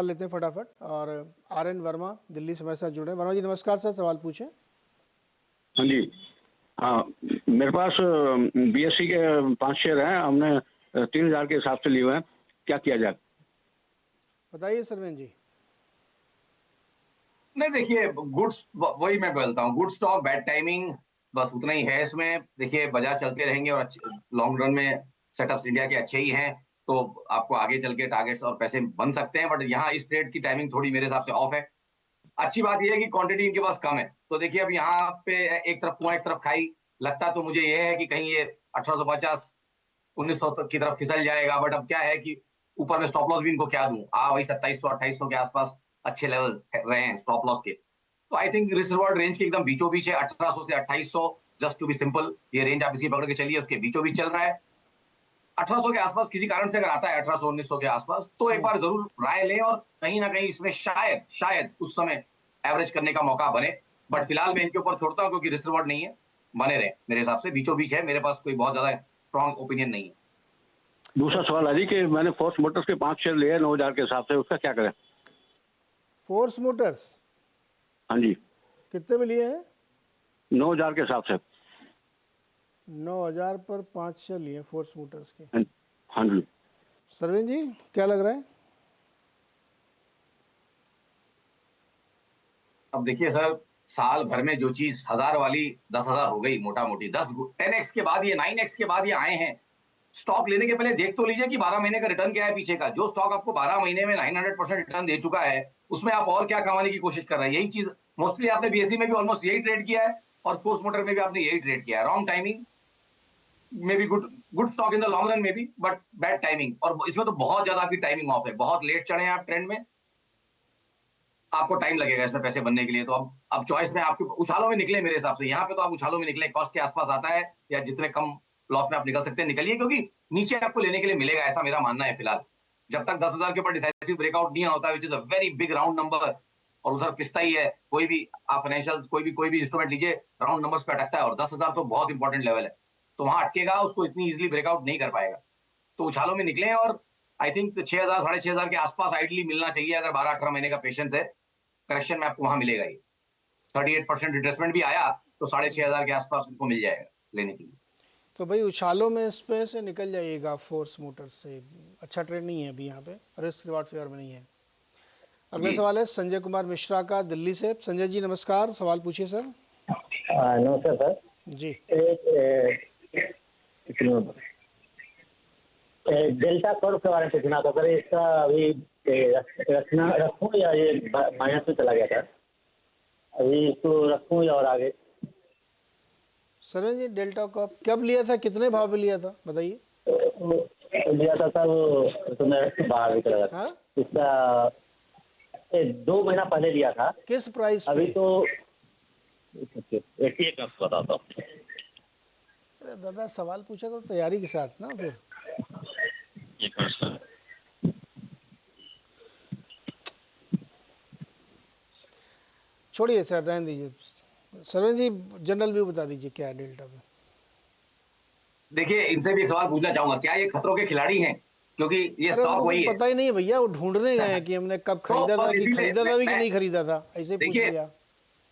लेते हैं फटाफट। और RN वर्मा दिल्ली से हमारे साथ जुड़े हैं। वर्मा जी नमस्कार सर, सवाल पूछें। हाँ जी। हाँ, मेरे पास BSE के 5 शेयर हैं। हमने 3,000 के हिसाब से लिए हुए हैं। क्या किया जाए? बताइए सरवेन जी। नहीं, देखिए, वही मैं बोलता हूँ, गुड स्टॉक बैड टाइमिंग, बस उतना ही है इसमें। देखिए, बाजार चलते रहेंगे और लॉन्ग रन में सेटअप्स इंडिया के अच्छे ही हैं, तो आपको आगे चल के टारगेट्स और पैसे बन सकते हैं। बट यहाँ इस ट्रेड की टाइमिंग थोड़ी मेरे हिसाब से ऑफ है। अच्छी बात यह है कि क्वांटिटी इनके पास कम है, तो देखिए अब यहाँ पे एक तरफ कुआं एक तरफ खाई। लगता तो मुझे यह है कि कहीं ये 1850 1900 तक की तरफ फिसल जाएगा। बट अब क्या है कि ऊपर में स्टॉप लॉस भी इनको क्या दूं, वही 2700 2800 के आसपास अच्छे लेवल रहे हैं स्टॉप लॉस के। तो I think risk reward range के एकदम बीचों बीच है, 1800 से 2800, जस्ट टू बी सिंपल। ये रेंज आप इसकी पकड़ के चलिए, उसके बीचों बीच चल रहा है। 1800 के आसपास किसी कारण से अगर आता है, 1800 1900 के आसपास, तो एक बार जरूर राय लें और कहीं ना कहीं इसमें शायद शायद उस समय एवरेज करने का मौका बने। बट फिलहाल मैं इनके ऊपर छोड़ता हूं क्योंकि रिस्क रिवॉर्ड नहीं है, बने रहे। मेरे हिसाब से बीचों बीच है, मेरे पास कोई बहुत ज्यादा स्ट्रॉन्ग ओपिनियन नहीं है। दूसरा सवाल है जी कि मैंने फोर्स मोटर्स के 5 शेयर लिए 9,000 के हिसाब से, उसका क्या करें? फोर्स मोटर्स हाँ जी, कितने में लिए हैं? 9,000 के हिसाब से। 9,000 पर 5 शेयर लिए फोर्स मोटर्स के। हाँ जी। सरवेन जी क्या लग रहा है? अब देखिए सर, साल भर में जो चीज 1000 वाली 10,000 हो गई मोटा मोटी। 10x के बाद ये 9x के बाद ये आए हैं। स्टॉक लेने के पहले देख तो लीजिए कि 12 महीने का रिटर्न क्या है पीछे का। जो स्टॉक आपको 12 महीने में 900% रिटर्न दे चुका है, उसमें आप और क्या कमाने की कोशिश कर रहे हैं? यही चीज मोस्टली आपने BSE में भी ऑलमोस्ट यही ट्रेड किया है और फोर्स मोटर में भी आपने यही ट्रेड किया है। रॉन्ग टाइमिंग में भी good stock in the long run में भी, बट बैड टाइमिंग। और इसमें तो बहुत ज्यादा आपकी टाइमिंग ऑफ है, बहुत लेट चढ़े हैं आप ट्रेंड में, आपको टाइम लगेगा इसमें पैसे बनने के लिए। तो अब चॉइस में आपके उछालों में निकले मेरे हिसाब से। यहाँ पे तो आप उछालों में निकले, कॉस्ट के आसपास आता है या जितने कम लॉस में आप निकल सकते हैं निकलिए, क्योंकि नीचे आपको लेने के लिए मिलेगा, ऐसा मेरा मानना है फिलहाल। जब तक 10,000 के ऊपर डिसाइसिव ब्रेकआउट नहीं होता, which is a very big round number, और उधर पिसता ही है। कोई भी आप फाइनेंशियल कोई भी इंस्ट्रूमेंट लीजिए, राउंड नंबर्स पे अटकता है, और 10,000 तो बहुत इंपॉर्टेंट लेवल है। तो वहां अटकेगा, उसको इतनी इजिली ब्रेकआउट नहीं कर पाएगा। तो उछालों में निकले, और आई थिंक 6,000 6,500 के आसपास आइडली मिलना चाहिए। अगर 12-18 महीने का पेशेंस है, करेक्शन में आपको वहां मिलेगा ही। 38% रिट्रेसमेंट भी आया तो 6,500 के आसपास उनको मिल जाएगा लेने के लिए। तो भाई उछालों में इस पे से निकल जाइएगा फोर्स मोटर्स से। अच्छा ट्रेड नहीं है अभी, यहाँ पे रिस्क रिवार्ड फेवर में नहीं है। अगला सवाल है संजय कुमार मिश्रा का दिल्ली से। संजय जी नमस्कार, सवाल पूछिए सर। नमस्कार सर जी। डेल्टा कर्व के बारे में पूछना था सर। इसका अभी रखूं या ये माइनस में चला गया था? अभी इसको रखूं या और आगे? सर जी डेल्टा को कब लिया था, कितने भाव पे लिया था बताइए? लिया था सर, तो मैं बाहर भी चला गया। इसका 2 महीना पहले लिया था। किस प्राइस पे? अभी तो एक बताता हूँ। अरे दादा सवाल पूछा करो तैयारी के साथ ना। फिर छोड़िए सर, रहने दीजिए। सरवेन जी जनरल व्यू बता दीजिए क्या है डेल्टा में। देखिए, इनसे भी एक सवाल पूछना चाहूंगा, क्या ये खतरों के खिलाड़ी हैं? क्योंकि ये स्टॉक वही है। पता ही नहीं है भैया, वो ढूंढने गए हैं कि हमने कब खरीदा था, कि खरीदा था भी कि नहीं खरीदा था, ऐसे पूछ लिया।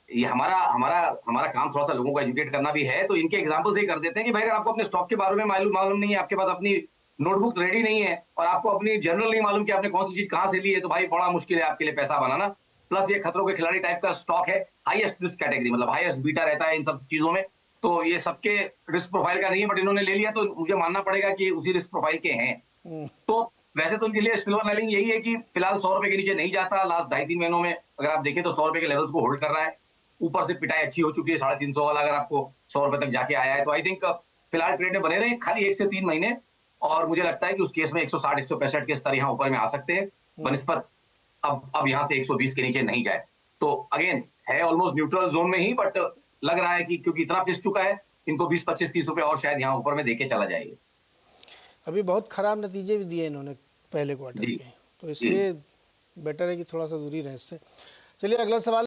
ये हमारा हमारा हमारा काम थोड़ा सा लोगों को एजुकेट करना भी है, तो इनके एग्जांपल से कर देते हैं कि भाई अगर आपको अपने स्टॉक के बारे में मालूम नहीं है, आपके पास अपनी नोटबुक रेडी नहीं है, और आपको अपनी जर्नल नहीं मालूम कि आपने कौन सी चीज कहां से ली है, तो भाई बड़ा मुश्किल है आपके लिए पैसा बनाना। प्लस ये खतरों के खिलाड़ी टाइप का स्टॉक है, हाईएस्ट रिस्क कैटेगरी, मतलब हाईएस्ट बीटा रहता है इन सब चीजों में। तो ये सबके रिस्क प्रोफाइल का नहीं है, बट इन्होंने ले लिया तो मुझे मानना पड़ेगा कि उसी रिस्क प्रोफाइल के हैं। तो वैसे तो उनके लिए सिल्वर लाइनिंग यही है कि फिलहाल 100 रुपए के नीचे नहीं जाता। लास्ट 2.5-3 महीनों में अगर आप देखें तो 100 रुपए के लेवल्स को होल्ड कर रहा है। ऊपर से पिटाई अच्छी हो चुकी है, 350 वाला अगर आपको 100 रुपए तक जाके आया है, तो आई थिंक फिलहाल ट्रेड में बने रहे खाली 1 से 3 महीने। और मुझे लगता है कि उस केस में 160 165 के स्तर यहाँ ऊपर में आ सकते हैं बनिस्पत अब यहाँ से 120 के नीचे नहीं जाए। तो अगेन है ऑलमोस्ट न्यूट्रल जोन में ही, बट लग रहा है कि क्योंकि इतना पिस चुका है, इनको 20-25-30 रुपए और शायद यहाँ ऊपर में देके चला जाएगा। अभी बहुत खराब नतीजे भी दिए इन्होंने पहले क्वार्टर के, तो इसलिए बेटर है कि थोड़ा सा दूरी रहे इससे। चलिए अगला सवाल।